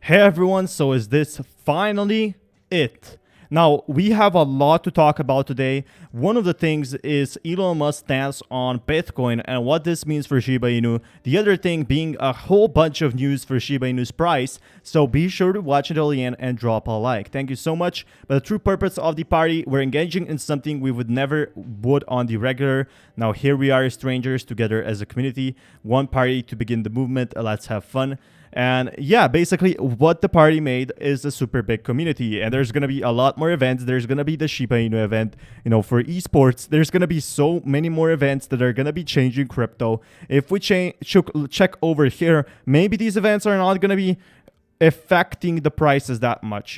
Hey everyone, so is this finally it? Now, we have a lot to talk about today. One of the things is Elon Musk's stance on Bitcoin and what this means for Shiba Inu. The other thing being a whole bunch of news for Shiba Inu's price. So be sure to watch until the end and drop a like. Thank you so much. But the true purpose of the party, we're engaging in something we would never would on the regular. Now here we are, strangers, together as a community. One party to begin the movement. Let's have fun. And yeah, basically what the party made is a super big community, and there's gonna be a lot more events. There's gonna be the Shiba Inu event, for esports. There's gonna be so many more events that are gonna be changing crypto. If we check over here, maybe these events are not gonna be affecting the prices that much.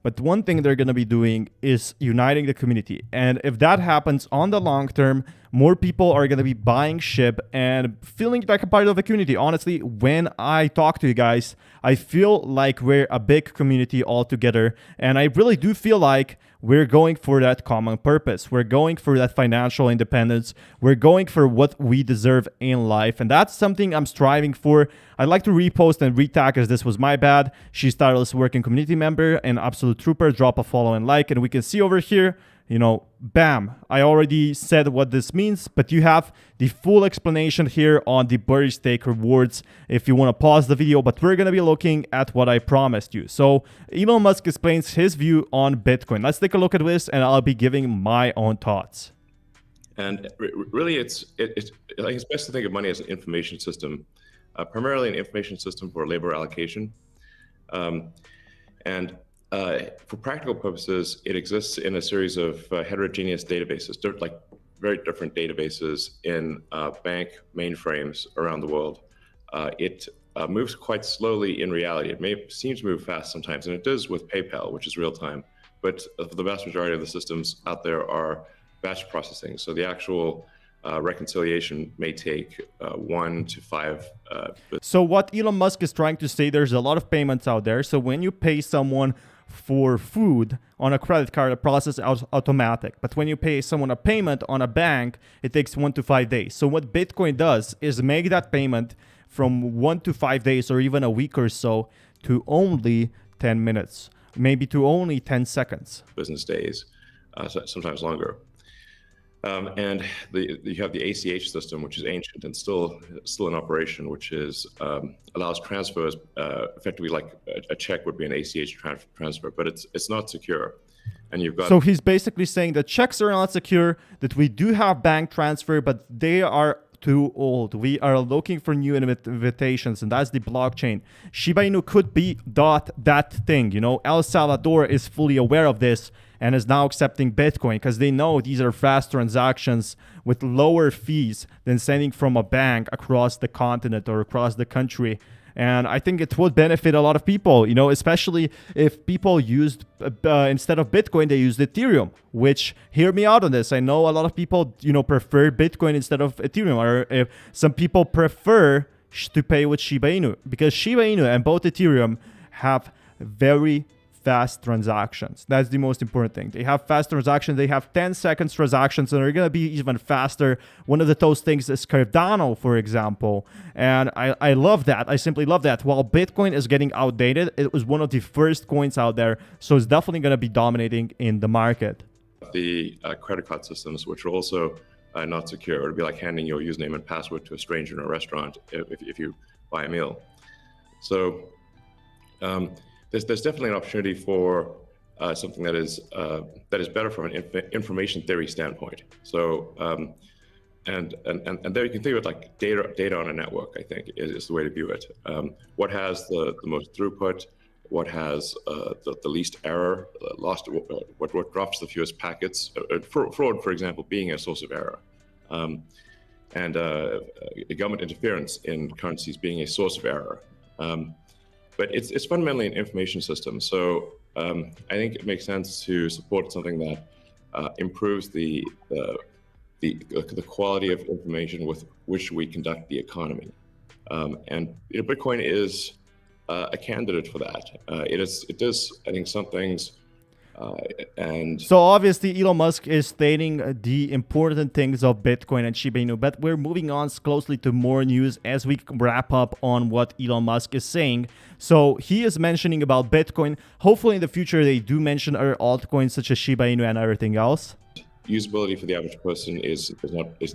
But one thing they're going to be doing is uniting the community. And if that happens on the long term, more people are going to be buying SHIB and feeling like a part of the community. Honestly, when I talk to you guys, I feel like we're a big community all together. And I really do feel like we're going for that common purpose. We're going for that financial independence. We're going for what we deserve in life. And that's something I'm striving for. I'd like to repost and retag as this was my bad. She's tireless working community member and absolute trooper. Drop a follow and like. And we can see over here, bam. I already said what this means, but you have the full explanation here on the Birdie Stake rewards if you want to pause the video, but we're going to be looking at what I promised you. So Elon Musk explains his view on Bitcoin. Let's take a look at this, and I'll be giving my own thoughts. And really, it's best to think of money as an information system, primarily an information system for labor allocation. For practical purposes, it exists in a series of heterogeneous databases, very different databases in bank mainframes around the world. It moves quite slowly in reality. It may seem to move fast sometimes, and it does with PayPal, which is real time. But the vast majority of the systems out there are batch processing. So the actual reconciliation may take 1 to 5. So what Elon Musk is trying to say, there's a lot of payments out there. So when you pay someone for food on a credit card, the process is automatic. But when you pay someone a payment on a bank, it takes 1 to 5 days. So what Bitcoin does is make that payment from 1 to 5 days or even a week or so to only 10 minutes, maybe to only 10 seconds. Business days, sometimes longer. And you have the ACH system, which is ancient and still in operation, which allows transfers effectively like a check would be an ACH transfer, but it's not secure. And you've got. So he's basically saying that checks are not secure, that we do have bank transfer, but they are too old. We are looking for new invitations, and that's the blockchain. Shiba Inu could be that thing. El Salvador is fully aware of this and is now accepting Bitcoin because they know these are fast transactions with lower fees than sending from a bank across the continent or across the country. And I think it would benefit a lot of people, especially if people used, instead of Bitcoin, they used Ethereum, which, hear me out on this. I know a lot of people, prefer Bitcoin instead of Ethereum, or if some people prefer to pay with Shiba Inu, because Shiba Inu and both Ethereum have very fast transactions. That's the most important thing. They have fast transactions. They have 10 seconds transactions, and they're going to be even faster. One of those things is Cardano, for example. And I love that. I simply love that. While Bitcoin is getting outdated, it was one of the first coins out there. So it's definitely going to be dominating in the market. The credit card systems, which are also not secure. It would be like handing your username and password to a stranger in a restaurant if you buy a meal. So there's definitely an opportunity for something that is better from an information theory standpoint. So and there you can think of it like data on a network. I think is the way to view it. What has the most throughput? What has the least error? What drops the fewest packets? Fraud, for example, being a source of error. And government interference in currencies being a source of error. But it's fundamentally an information system. So I think it makes sense to support something that improves the quality of information with which we conduct the economy. And Bitcoin is a candidate for that. It does, I think, some things And So obviously Elon Musk is stating the important things of Bitcoin and Shiba Inu, but we're moving on closely to more news as we wrap up on what Elon Musk is saying. So he is mentioning about Bitcoin. Hopefully in the future they do mention other altcoins such as Shiba Inu and everything else. usability for the average person is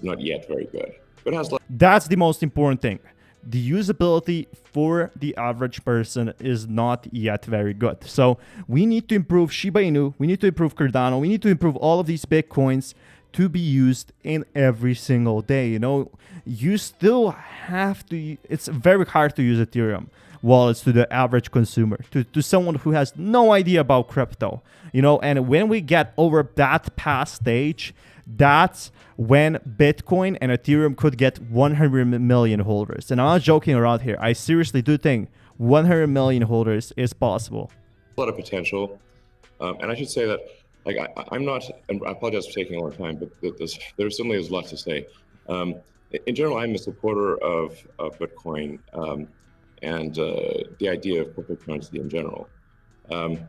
not yet very good, but it has. That's the most important thing. The usability for the average person is not yet very good. So we need to improve Shiba Inu, we need to improve Cardano, we need to improve all of these Bitcoins to be used in every single day. You know, you still have to, it's very hard to use Ethereum wallets to the average consumer, to someone who has no idea about crypto, you know. And when we get over that past stage, that's when Bitcoin and Ethereum could get 100 million holders. And I'm not joking around here. I seriously do think 100 million holders is possible. A lot of potential. And I should say that, like, I'm not, and I apologize for taking a long time, but there certainly is a lot to say. In general, I'm a supporter of Bitcoin and the idea of cryptocurrency in general. But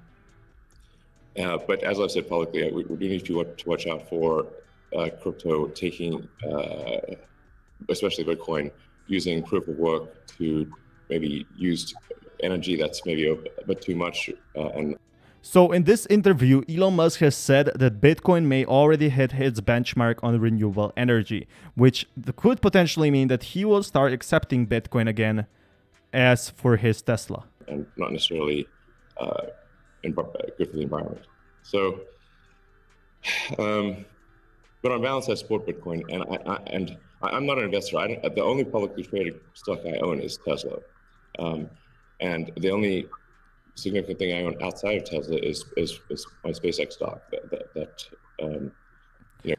as I've said publicly, we do need to watch out for crypto taking, especially Bitcoin, using proof of work to maybe use energy that's maybe a bit too much. So in this interview, Elon Musk has said that Bitcoin may already hit its benchmark on renewable energy, which could potentially mean that he will start accepting Bitcoin again as for his Tesla. And not necessarily good for the environment. So, but on balance, I support Bitcoin, and I'm not an investor. The only publicly traded stock I own is Tesla, and the only significant thing I own outside of Tesla is my SpaceX stock.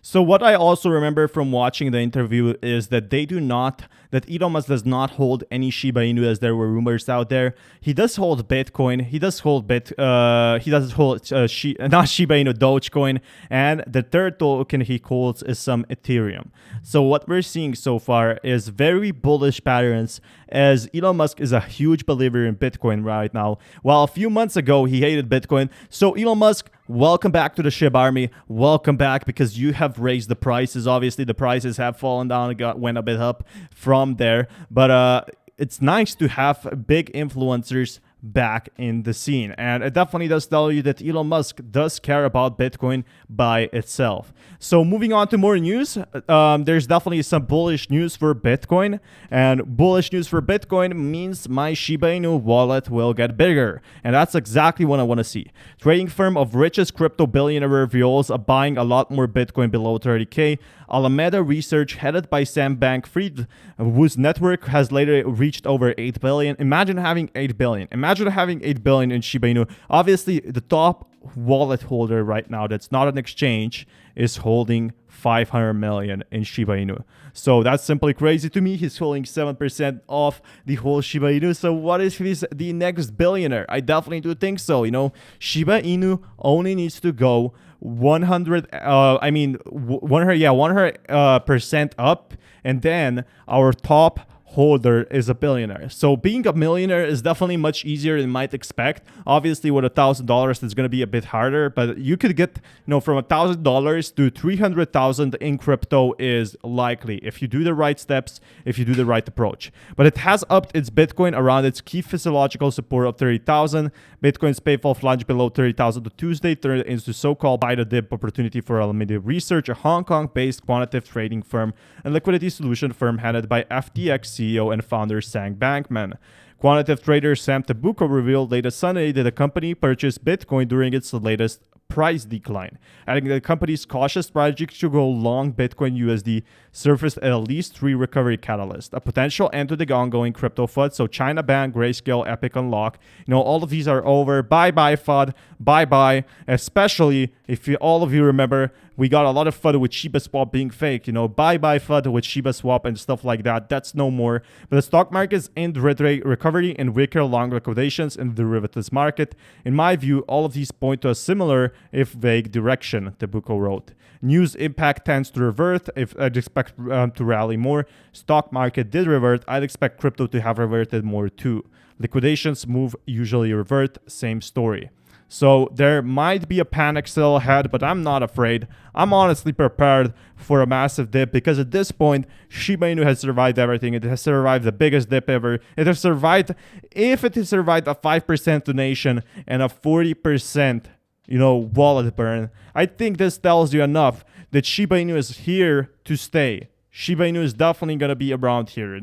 So what I also remember from watching the interview is that that Elon Musk does not hold any Shiba Inu, as there were rumors out there. He does hold Bitcoin. He does hold not Shiba Inu, Dogecoin, and the third token he holds is some Ethereum. So what we're seeing so far is very bullish patterns, as Elon Musk is a huge believer in Bitcoin right now, while a few months ago he hated Bitcoin. So Elon Musk, welcome back to the SHIB army. Welcome back, because you have raised the prices. Obviously, the prices have fallen down and went a bit up from there. But it's nice to have big influencers back in the scene. And it definitely does tell you that Elon Musk does care about Bitcoin by itself. So moving on to more news, there's definitely some bullish news for Bitcoin. And bullish news for Bitcoin means my Shiba Inu wallet will get bigger. And that's exactly what I want to see. Trading firm of richest crypto billionaire reveals buying a lot more Bitcoin below 30K. Alameda Research, headed by Sam Bankman-Fried, whose network has later reached over 8 billion. Imagine having 8 billion. Imagine having 8 billion in Shiba Inu. Obviously, the top wallet holder right now that's not an exchange is holding 500 million in Shiba Inu. So that's simply crazy to me. He's holding 7% off the whole Shiba Inu. So what if he's the next billionaire? I definitely do think so. You know, Shiba Inu only needs to go 100% up, and then our top holder is a billionaire. So being a millionaire is definitely much easier than you might expect. Obviously, with $1,000, it's going to be a bit harder, but you could get, from $1,000 to 300,000 in crypto is likely if you do the right steps, if you do the right approach. But it has upped its Bitcoin around its key physiological support of 30,000. Bitcoin's painful plunge below 30,000 to Tuesday turned into so-called buy the dip opportunity for Alameda Research, a Hong Kong-based quantitative trading firm and liquidity solution firm headed by FTX CEO and founder Sam Bankman. Quantitative trader Sam Tabuko revealed late Sunday that the company purchased Bitcoin during its latest price decline, adding that the company's cautious strategy to go long Bitcoin USD surfaced at least 3 recovery catalysts: a potential end to the ongoing crypto FUD, so China ban, Grayscale, Epic unlock. All of these are over. Bye-bye FUD. Bye-bye. Especially if all of you remember, we got a lot of FUD with Shiba Swap being fake. Bye-bye FUD with Shiba Swap and stuff like that. That's no more. But the stock market is in recovery and weaker long liquidations in the derivatives market. In my view, all of these point to a similar, if vague, direction, Tabuko wrote. News impact tends to revert. If I'd expect to rally more, stock market did revert. I'd expect crypto to have reverted more too. Liquidations move usually revert. Same story. So there might be a panic still ahead, but I'm not afraid. I'm honestly prepared for a massive dip because at this point, Shiba Inu has survived everything. It has survived the biggest dip ever. It has survived, if it has survived a 5% donation and a 40%, wallet burn, I think this tells you enough that Shiba Inu is here to stay. Shiba Inu is definitely going to be around here,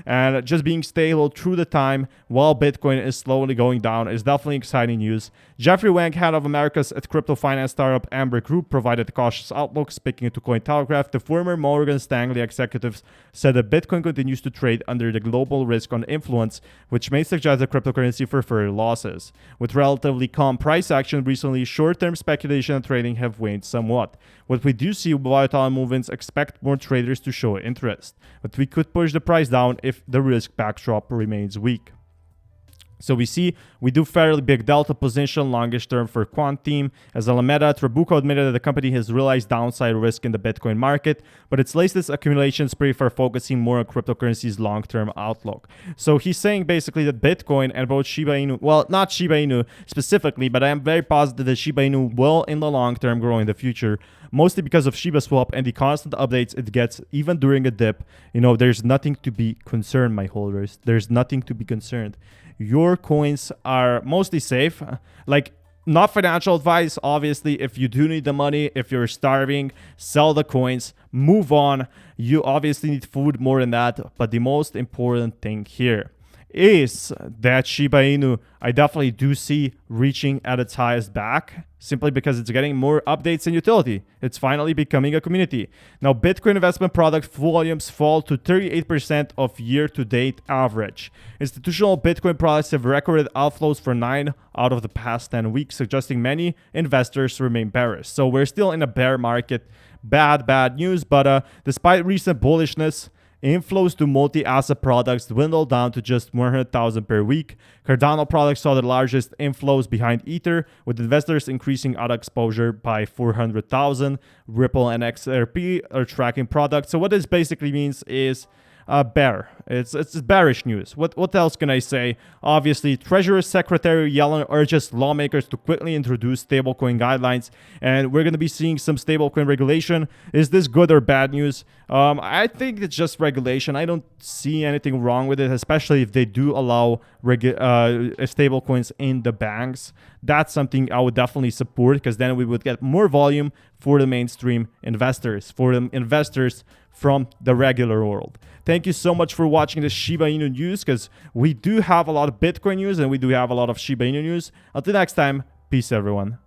and just being stable through the time while Bitcoin is slowly going down is definitely exciting news. Jeffrey Wang, head of America's crypto finance startup Amber Group, provided a cautious outlook. Speaking to Cointelegraph, the former Morgan Stanley executive said that Bitcoin continues to trade under the global risk on influence, which may suggest the cryptocurrency for further losses. With relatively calm price action recently, short-term speculation and trading have waned somewhat. What we do see volatile movements, expect more traders to show interest, but we could push the price down if the risk backdrop remains weak. So we do fairly big delta position longish term for Quant Team. As Alameda, Trabuco admitted that the company has realized downside risk in the Bitcoin market, but its latest accumulation spree for focusing more on cryptocurrency's long-term outlook. So he's saying basically that Bitcoin and both Shiba Inu, well, not Shiba Inu specifically, but I am very positive that Shiba Inu will in the long term grow in the future, mostly because of Shiba Swap and the constant updates it gets even during a dip. There's nothing to be concerned, my holders. There's nothing to be concerned. Your coins are mostly safe. Not financial advice, obviously. If you do need the money, if you're starving, sell the coins, move on. You obviously need food more than that. But the most important thing here is that Shiba Inu, I definitely do see reaching at its highest back, simply because it's getting more updates and utility. It's finally becoming a community. Now, Bitcoin investment product volumes fall to 38% of year-to-date average. Institutional Bitcoin products have recorded outflows for 9 out of the past 10 weeks, suggesting many investors remain bearish. So we're still in a bear market. Bad news, but despite recent bullishness, inflows to multi-asset products dwindled down to just 100,000 per week. Cardano products saw the largest inflows behind Ether, with investors increasing ADA exposure by 400,000. Ripple and XRP are tracking products. So what this basically means is bear. It's bearish news. What else can I say? Obviously, Treasury Secretary Yellen urges lawmakers to quickly introduce stablecoin guidelines, and we're going to be seeing some stablecoin regulation. Is this good or bad news? I think it's just regulation. I don't see anything wrong with it, especially if they do allow stablecoins in the banks. That's something I would definitely support, because then we would get more volume for the mainstream investors, for the investors from the regular world. Thank you so much for watching this Shiba Inu news, because we do have a lot of Bitcoin news and we do have a lot of Shiba Inu news. Until next time, peace everyone.